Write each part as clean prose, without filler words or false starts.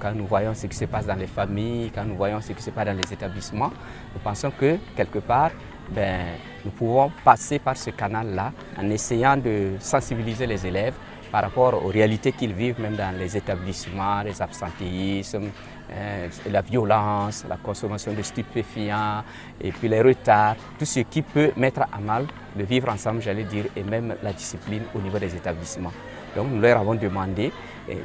quand nous voyons ce qui se passe dans les familles, quand nous voyons ce qui se passe dans les établissements, nous pensons que quelque part, nous pouvons passer par ce canal-là en essayant de sensibiliser les élèves par rapport aux réalités qu'ils vivent même dans les établissements, les absentéismes, la violence, la consommation de stupéfiants et puis les retards, tout ce qui peut mettre à mal le vivre ensemble, j'allais dire, et même la discipline au niveau des établissements. Donc nous leur avons demandé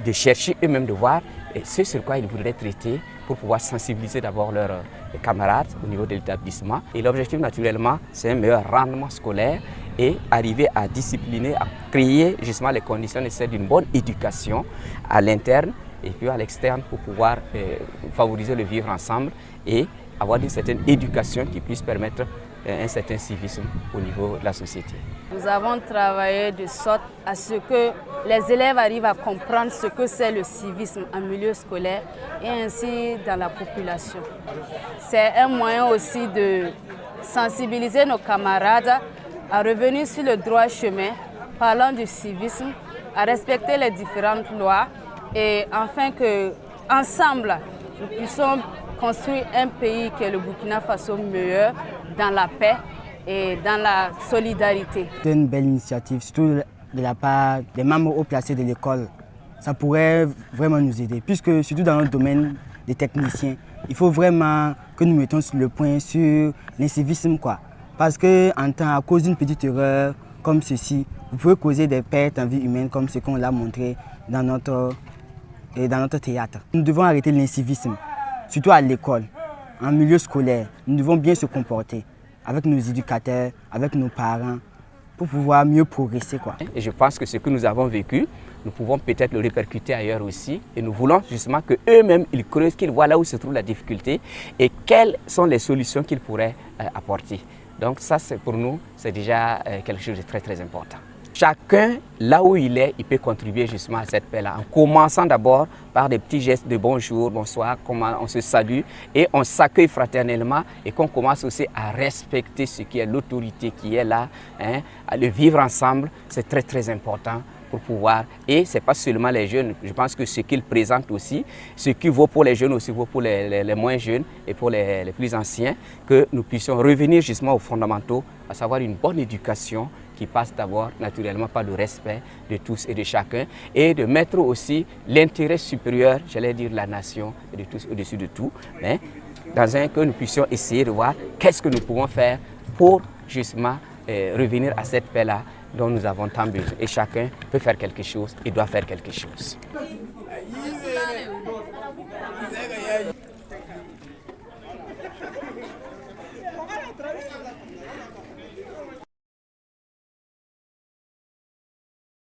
de chercher eux-mêmes, de voir ce sur quoi ils voudraient traiter pour pouvoir sensibiliser d'abord leurs camarades au niveau de l'établissement. Et l'objectif naturellement, c'est un meilleur rendement scolaire et arriver à discipliner, à créer justement les conditions nécessaires d'une bonne éducation à l'interne et puis à l'externe pour pouvoir favoriser le vivre ensemble et avoir une certaine éducation qui puisse permettre un certain civisme au niveau de la société. Nous avons travaillé de sorte à ce que les élèves arrivent à comprendre ce que c'est le civisme en milieu scolaire et ainsi dans la population. C'est un moyen aussi de sensibiliser nos camarades à revenir sur le droit chemin, parlant du civisme, à respecter les différentes lois et afin qu'ensemble, nous puissions construire un pays qui est le Burkina Faso meilleur dans la paix et dans la solidarité. C'est une belle initiative, surtout de la part des membres haut placés de l'école. Ça pourrait vraiment nous aider, puisque surtout dans notre domaine des techniciens, il faut vraiment que nous mettions le point sur l'incivisme, quoi. Parce qu'à cause d'une petite erreur comme ceci, vous pouvez causer des pertes en vie humaine comme ce qu'on l'a montré dans notre théâtre. Nous devons arrêter l'incivisme, surtout à l'école, en milieu scolaire. Nous devons bien se comporter avec nos éducateurs, avec nos parents, pour pouvoir mieux progresser, quoi. Et je pense que ce que nous avons vécu, nous pouvons peut-être le répercuter ailleurs aussi. Et nous voulons justement qu'eux-mêmes, ils creusent, qu'ils voient là où se trouve la difficulté et quelles sont les solutions qu'ils pourraient apporter. Donc ça, pour nous, c'est déjà quelque chose de très très important. Chacun, là où il est, il peut contribuer justement à cette paix-là, en commençant d'abord par des petits gestes de bonjour, bonsoir, comment on se salue et on s'accueille fraternellement et qu'on commence aussi à respecter ce qui est l'autorité qui est là, à le vivre ensemble, c'est très très important pour pouvoir, et ce n'est pas seulement les jeunes, je pense que ce qu'ils présentent aussi, ce qui vaut pour les jeunes aussi vaut pour les moins jeunes et pour les plus anciens, que nous puissions revenir justement aux fondamentaux, à savoir une bonne éducation qui passe d'abord naturellement par le respect de tous et de chacun et de mettre aussi l'intérêt supérieur, j'allais dire la nation, de tous au-dessus de tout, mais que nous puissions essayer de voir qu'est-ce que nous pouvons faire pour justement revenir à cette paix-là dont nous avons tant besoin. Et chacun peut faire quelque chose et doit faire quelque chose.